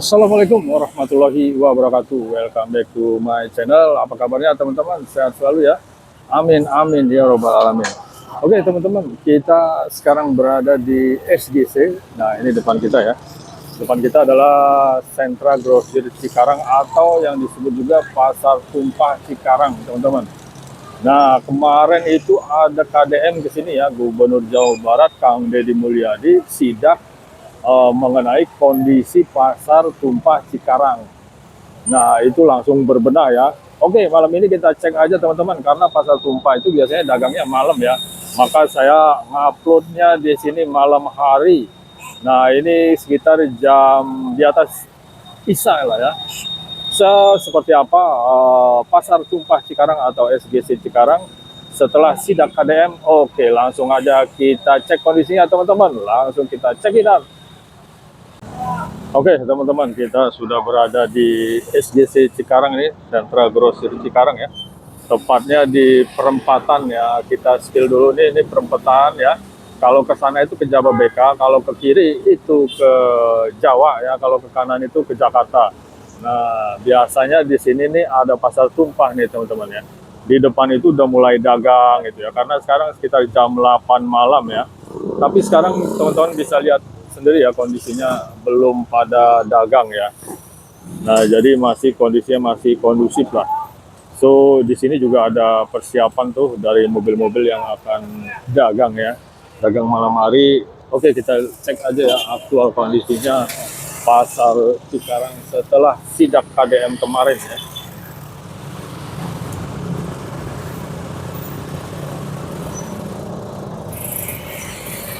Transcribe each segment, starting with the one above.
Assalamualaikum warahmatullahi wabarakatuh. Welcome back to my channel. Apa kabarnya teman-teman? Sehat selalu ya. Amin amin ya robbal alamin. Oke teman-teman, kita sekarang berada di SGC. Nah ini depan kita ya. Depan kita adalah Sentra Grosir Cikarang atau yang disebut juga Pasar Tumpah Cikarang teman-teman. Nah kemarin itu ada KDM ke sini ya, Gubernur Jawa Barat Kang Deddy Mulyadi sidak mengenai kondisi pasar tumpah Cikarang. Nah, itu langsung berbenah ya. Oke, malam ini kita cek aja teman-teman, karena pasar tumpah itu biasanya dagangnya malam ya. Maka saya nguploadnya di sini malam hari. Nah, ini sekitar jam di atas Isya lah ya. Seperti apa pasar tumpah Cikarang atau SGC Cikarang setelah sidak KDM? Oke, langsung aja kita cek kondisinya teman-teman. Langsung kita check it out. Oke teman-teman, kita sudah berada di SGC Cikarang ini, Sentra Grosir Cikarang ya. Tepatnya di perempatan ya, kita spill dulu nih, ini perempatan ya. Kalau ke sana itu ke Jababeka, kalau ke kiri itu ke Jawa ya, kalau ke kanan itu ke Jakarta. Nah, biasanya di sini nih ada pasar tumpah nih teman-teman ya. Di depan itu udah mulai dagang gitu ya, karena sekarang sekitar jam 8 malam ya. Tapi sekarang teman-teman bisa lihat sendiri ya, kondisinya belum pada dagang ya. Nah, jadi kondisinya masih kondusif lah. So, di sini juga ada persiapan tuh dari mobil-mobil yang akan dagang ya. Dagang malam hari. Oke, kita cek aja ya aktual kondisinya pasar Cikarang setelah sidak KDM kemarin ya.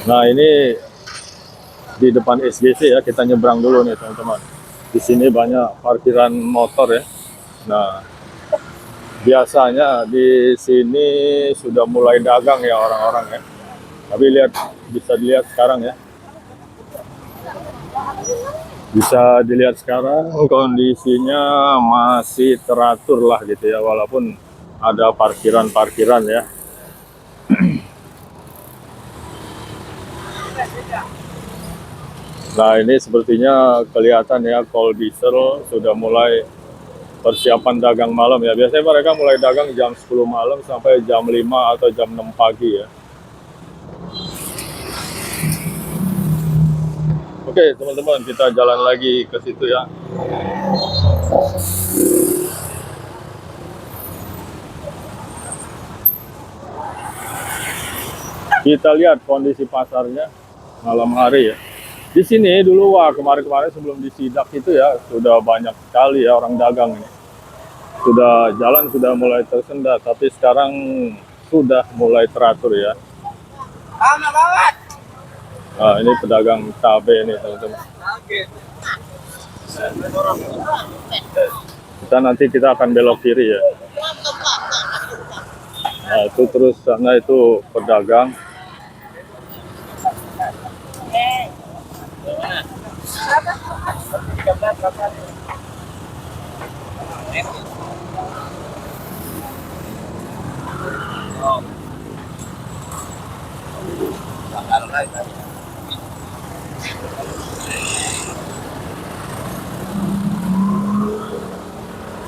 Nah, ini di depan SGC ya, kita nyebrang dulu nih teman-teman. Di sini banyak parkiran motor ya. Nah, biasanya di sini sudah mulai dagang ya orang-orang ya. Tapi bisa dilihat sekarang ya. Bisa dilihat sekarang kondisinya masih teratur lah gitu ya, walaupun ada parkiran-parkiran ya. Nah, ini sepertinya kelihatan ya, Kol Diesel sudah mulai persiapan dagang malam ya. Biasanya mereka mulai dagang jam 10 malam sampai jam 5 atau jam 6 pagi ya. Oke teman-teman, kita jalan lagi ke situ ya. Kita lihat kondisi pasarnya malam hari ya. Di sini dulu kemarin-kemarin sebelum disidak itu ya, sudah banyak sekali ya orang dagang ini. Jalan sudah mulai tersendat, tapi sekarang sudah mulai teratur ya. Nah, ini pedagang cabai ini teman-teman. Kita akan belok kiri ya. Nah, itu terus sana itu pedagang.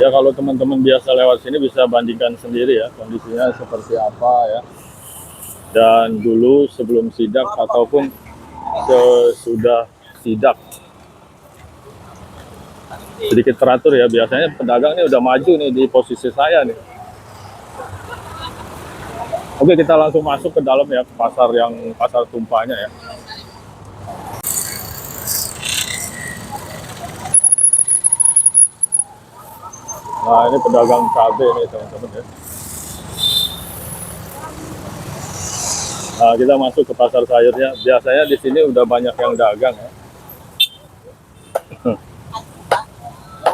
Ya, kalau teman-teman biasa lewat sini bisa bandingkan sendiri ya kondisinya seperti apa ya. Dan dulu sebelum sidak ataupun sesudah sidak. Sedikit teratur ya, biasanya pedagang ini udah maju nih di posisi saya nih. Oke, kita langsung masuk ke dalam ya, pasar tumpahnya ya. Nah, ini pedagang cabai nih teman-teman ya. Nah, kita masuk ke pasar sayurnya. Biasanya di sini udah banyak yang dagang ya.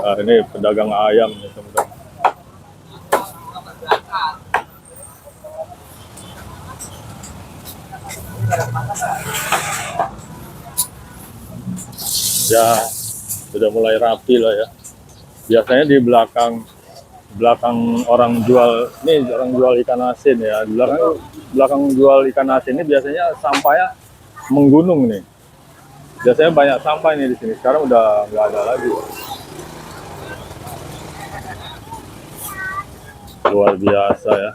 Nah, ini pedagang ayam nih teman-teman. Ya, sudah mulai rapi lah ya. Biasanya di belakang orang jual ikan asin ya. Di belakang jual ikan asin ini biasanya sampahnya menggunung nih. Biasanya banyak sampah ini di sini. Sekarang udah nggak ada lagi. Luar biasa ya.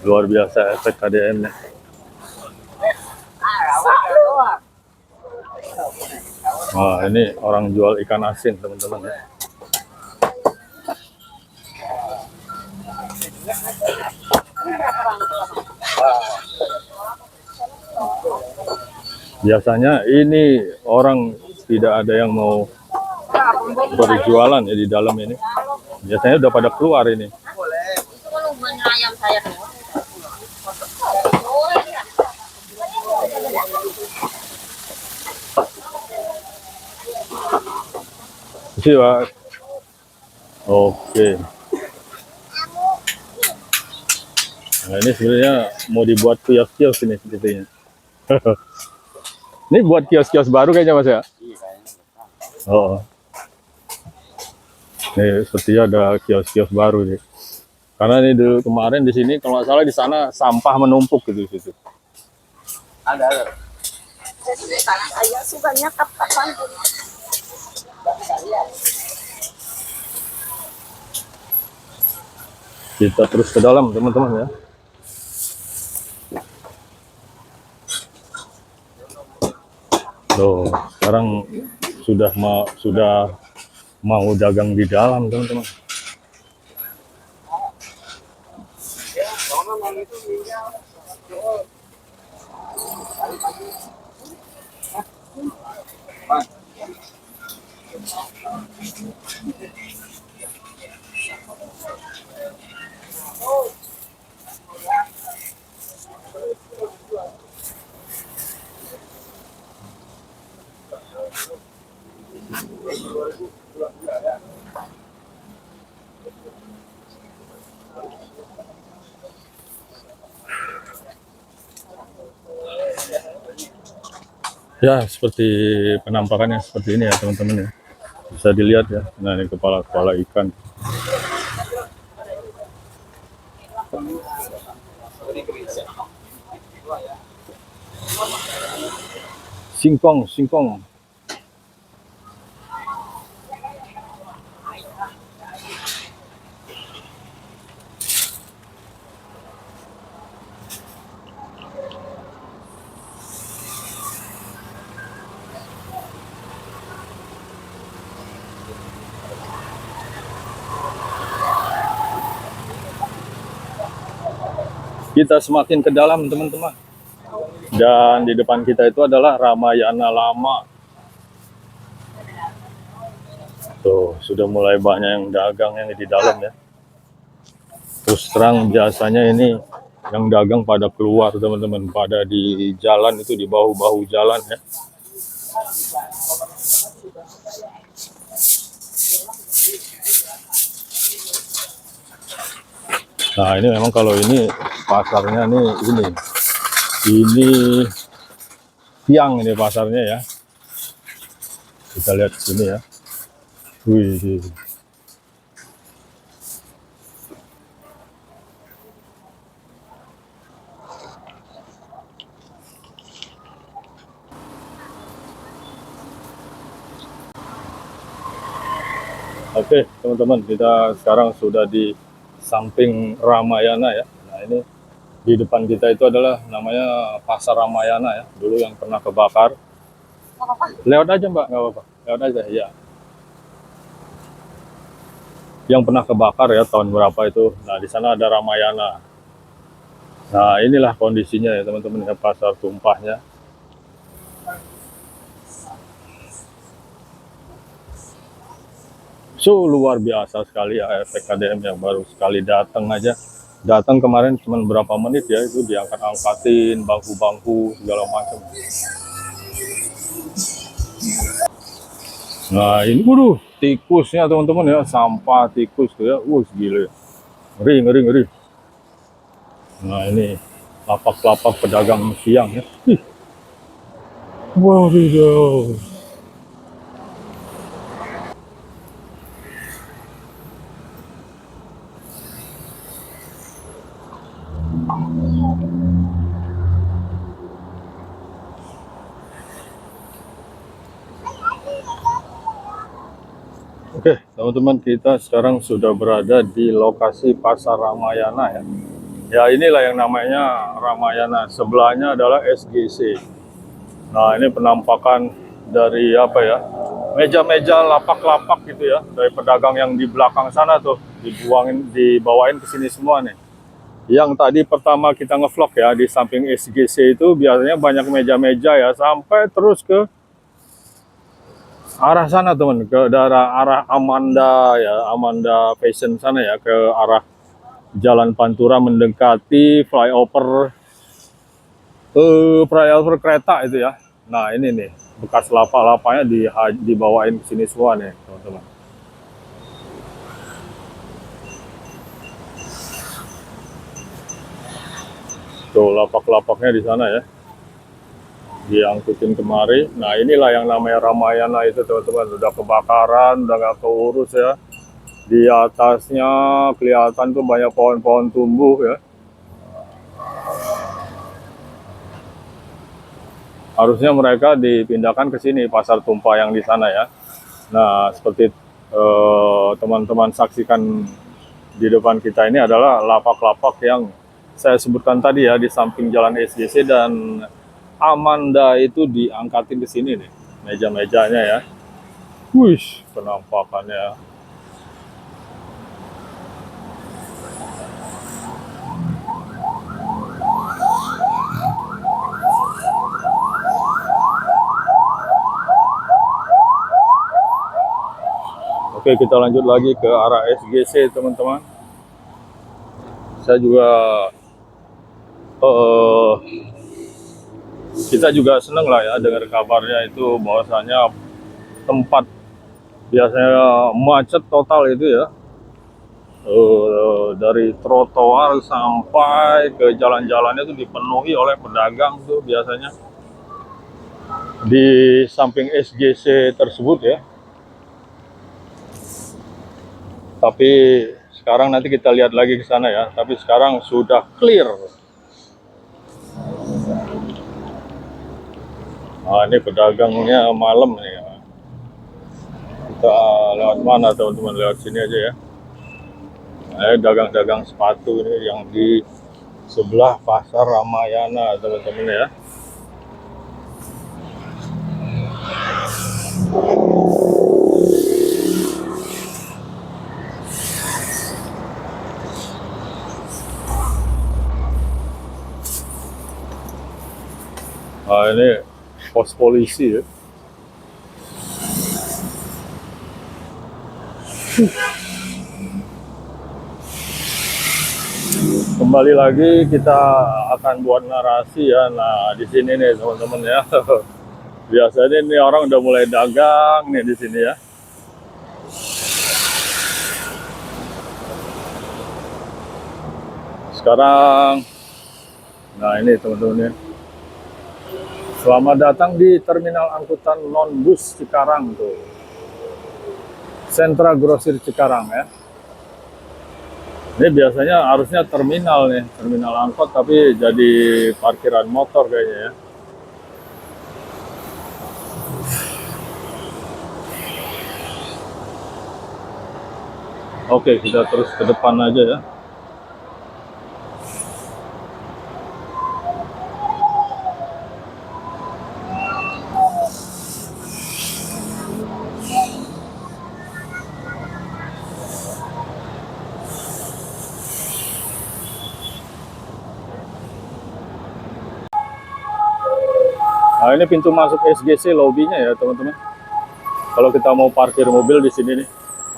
Luar biasa efek KDM-nya. Wah, ini orang jual ikan asin, teman-teman ya. Biasanya ini orang tidak ada yang mau berjualan ya di dalam ini. Biasanya udah pada keluar ini. Siap. Oke. Nah, ini sebenarnya mau dibuat kios-kios ini sepertinya. Ini buat kios-kios baru kayaknya Mas ya? Oh. Ini sepertinya ada kios-kios baru nih. Karena ini dulu kemarin di sini kalau nggak salah di sana sampah menumpuk gitu di situ. Ada. Saya sukanya kapan. Kita terus ke dalam teman-teman ya. Loh, sekarang sudah mau dagang di dalam teman-teman. Ya, seperti penampakannya seperti ini ya teman-teman ya. Bisa dilihat ya. Nah, ini kepala-kepala ikan. Singkong, singkong. Kita semakin ke dalam teman-teman. Dan di depan kita itu adalah Ramayana Lama. Tuh, sudah mulai banyak yang dagang yang di dalam ya. Terus terang jasanya ini yang dagang pada keluar teman-teman, pada di jalan itu, di bahu-bahu jalan ya. Nah, ini memang kalau ini pasarnya nih ini tiang ini pasarnya ya. Kita lihat sini ya. Wih. Oke, teman-teman, kita sekarang sudah di samping Ramayana ya. Nah, ini di depan kita itu adalah namanya Pasar Ramayana ya. Dulu yang pernah kebakar. Lewat aja Mbak, nggak apa-apa. Lewat aja, ya. Yang pernah kebakar ya tahun berapa itu. Nah, di sana ada Ramayana. Nah, inilah kondisinya ya teman-teman ya, pasar tumpahnya. So, luar biasa sekali ya efek KDM yang baru sekali datang aja. Datang kemarin cuma berapa menit ya, itu diangkat-angkatin, bangku-bangku, segala macam. Nah, ini waduh, tikusnya teman-teman ya, sampah tikus tuh ya. Gila. Ngeri. Nah, ini lapak-lapak pedagang siang ya. Waduh. Teman-teman, kita sekarang sudah berada di lokasi Pasar Ramayana ya. Ya inilah yang namanya Ramayana. Sebelahnya adalah SGC. Nah ini penampakan dari apa ya? Meja-meja lapak-lapak gitu ya. Dari pedagang yang di belakang sana tuh dibawain ke sini semua nih. Yang tadi pertama kita ngevlog ya di samping SGC itu biasanya banyak meja-meja ya sampai terus ke arah sana teman, ke daerah arah Amanda ya, Amanda Fashion sana ya, ke arah Jalan Pantura mendekati flyover kereta itu ya. Nah ini nih bekas lapak-lapaknya dibawain ke sini semua nih teman-teman. Tuh lapak-lapaknya di sana ya, diangkutin kemari. Nah inilah yang namanya Ramayana itu teman-teman. Udah kebakaran, udah nggak keurus ya. Di atasnya kelihatan tuh banyak pohon-pohon tumbuh ya. Harusnya mereka dipindahkan ke sini, pasar tumpah yang di sana ya. Nah seperti teman-teman saksikan di depan kita ini adalah lapak-lapak yang saya sebutkan tadi ya, di samping jalan SGC dan Amanda itu diangkatin ke sini nih meja-mejanya ya. Wih, penampakannya. Oke, kita lanjut lagi ke arah SGC teman-teman. Saya juga kita juga seneng lah ya dengar kabarnya itu bahwasanya tempat biasanya macet total itu ya, dari trotoar sampai ke jalan-jalannya itu dipenuhi oleh pedagang tuh biasanya di samping SGC tersebut ya. Tapi sekarang nanti kita lihat lagi ke sana ya. Tapi sekarang sudah clear. Nah, ini pedagangnya malam nih ya. Kita lewat mana teman-teman? Lewat sini aja ya. Dagang-dagang sepatu ini yang di sebelah Pasar Ramayana teman-teman ya. Nah ini pos polisi ya. Kembali lagi kita akan buat narasi ya. Nah di sini nih teman-teman ya. Biasanya nih orang udah mulai dagang nih di sini ya. Sekarang, nah ini teman-teman ya. Selamat datang di terminal angkutan non-bus Cikarang tuh. Sentra Grosir Cikarang ya. Ini biasanya harusnya terminal nih, terminal angkot tapi jadi parkiran motor kayaknya ya. Oke, kita terus ke depan aja ya. Nah ini pintu masuk SGC lobbynya ya teman-teman. Kalau kita mau parkir mobil di sini nih,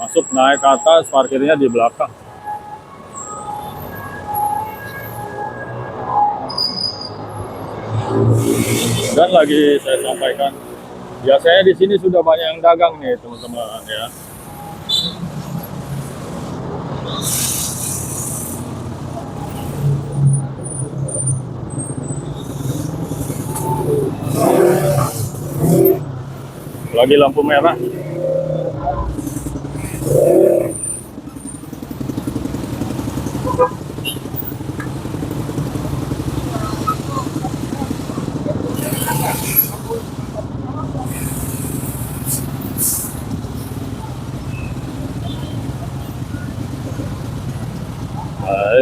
masuk naik ke atas, parkirnya di belakang. Dan lagi saya sampaikan, biasanya di sini sudah banyak yang dagang nih teman-teman ya. Lagi lampu merah.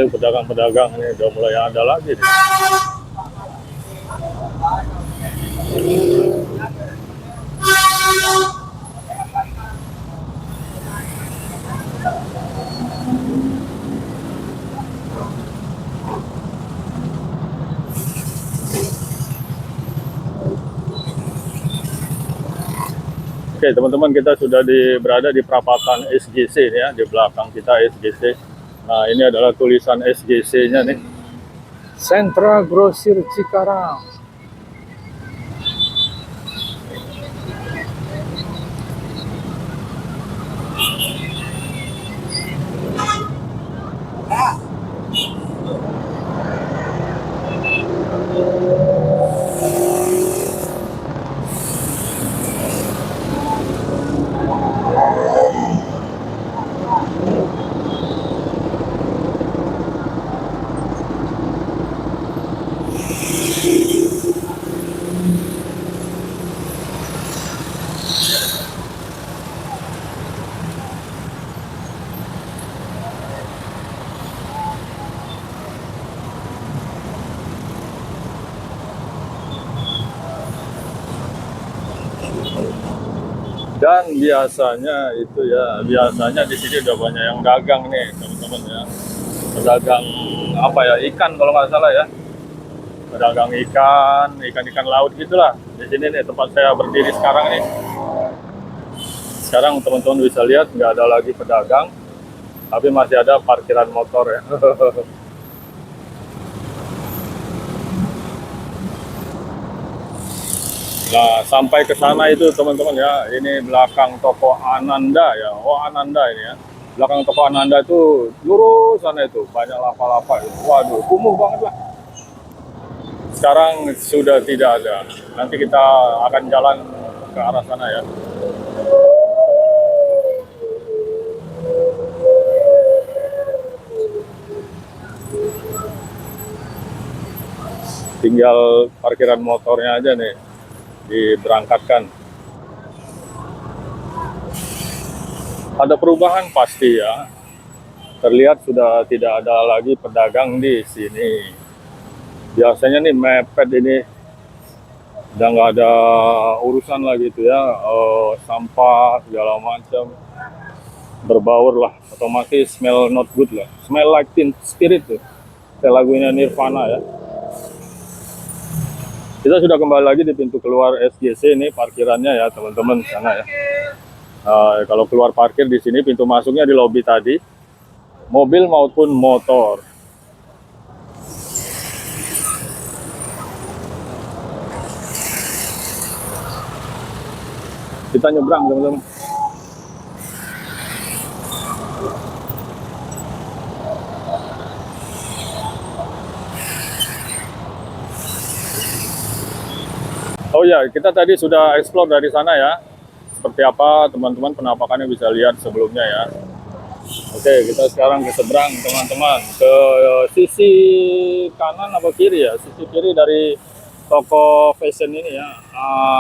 Pedagang-pedagang ini udah mulai ada lagi nih. Oke teman-teman, kita sudah berada di perapatan SGC ya, di belakang kita SGC. Nah ini adalah tulisan SGC-nya nih, Sentra Grosir Cikarang. Dan biasanya itu ya, biasanya di sini udah banyak yang dagang nih teman-teman ya. Pedagang apa ya, ikan kalau nggak salah ya. Pedagang ikan laut gitulah. Di sini nih tempat saya berdiri sekarang nih. Sekarang teman-teman bisa lihat nggak ada lagi pedagang, tapi masih ada parkiran motor ya. Nah, sampai ke sana itu teman-teman ya, ini belakang toko Ananda ya. Oh, Ananda ini ya. Belakang toko Ananda itu lurus sana itu, banyak lapa-lapa itu. Waduh, kumuh banget lah. Sekarang sudah tidak ada. Nanti kita akan jalan ke arah sana ya. Tinggal parkiran motornya aja nih diberangkatkan. Ada perubahan pasti ya. Terlihat sudah tidak ada lagi pedagang di sini. Biasanya nih mepet ini, udah nggak ada urusan lagi itu ya, sampah segala macam berbaur lah, otomatis smell not good lah, smell like teen spirit tuh, kayak lagunya Nirvana ya. Kita sudah kembali lagi di pintu keluar SGC ini, parkirannya ya teman-teman sana ya. Kalau keluar parkir di sini, pintu masuknya di lobi tadi, mobil maupun motor. Kita nyebrang teman-teman. Oh ya, kita tadi sudah explore dari sana ya. Seperti apa teman-teman penampakannya bisa lihat sebelumnya ya. Oke, kita sekarang ke seberang teman-teman, ke sisi kanan atau kiri ya, sisi kiri dari toko fashion ini ya,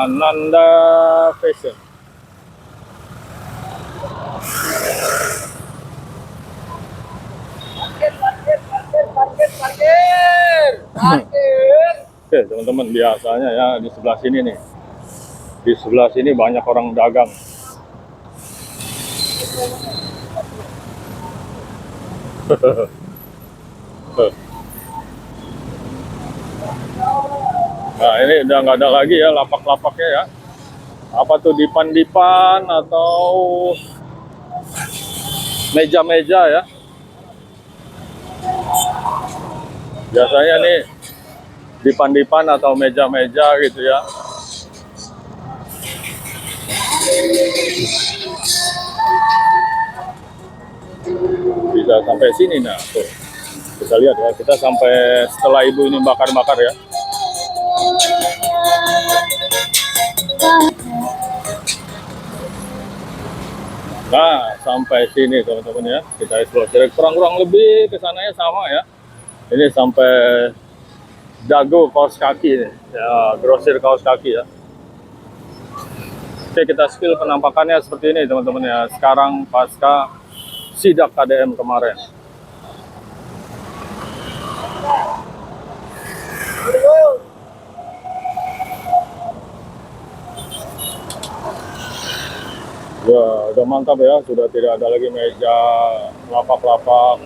Ananda Fashion. Parkir. Oke teman-teman, biasanya ya di sebelah sini nih, di sebelah sini banyak orang dagang. Nah ini udah nggak ada lagi ya lapak-lapaknya ya. Apa tuh, dipan-dipan atau meja-meja ya. Biasanya nih dipan-dipan atau meja-meja gitu ya. Bisa sampai sini nah tuh. Bisa lihat ya, kita sampai setelah ibu ini bakar-bakar ya. Nah, sampai sini teman-teman ya. Kita explore kurang-kurang lebih ke sananya sama ya. Ini sampai Dago kaos kaki nih. Ya, grosir kaos kaki ya. Oke, kita spill penampakannya seperti ini teman-teman ya. Sekarang pasca sidak KDM kemarin. Ya, udah mantap ya, sudah tidak ada lagi meja lapak-lapak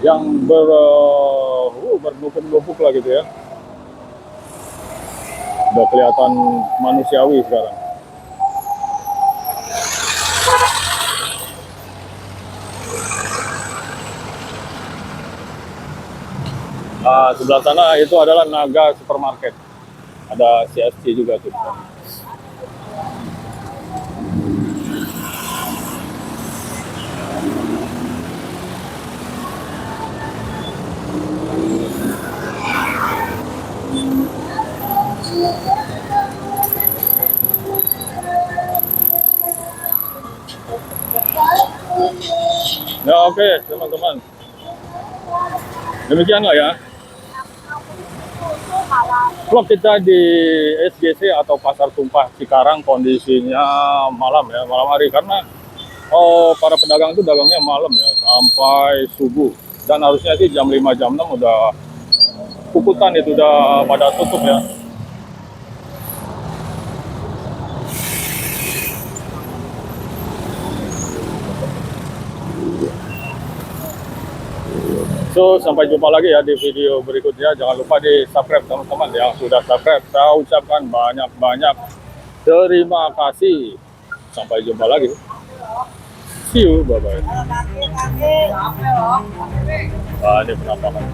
yang bernumpuk-numpuk lah gitu ya. Udah kelihatan manusiawi sekarang. Nah, sebelah sana itu adalah Naga Supermarket. Ada CSC juga tuh. Ya oke, teman-teman. Demikianlah ya. Vlog kita di SGC atau Pasar Tumpah Cikarang, kondisinya malam ya, malam hari, karena para pedagang itu dagangnya malam ya sampai subuh, dan harusnya sih jam 5 jam 6 udah puputan itu udah pada tutup ya. So, sampai jumpa lagi ya di video berikutnya. Jangan lupa di subscribe teman-teman yang sudah subscribe. Saya ucapkan banyak-banyak terima kasih. Sampai jumpa lagi. See you, bye-bye. Nah, ini penampakan.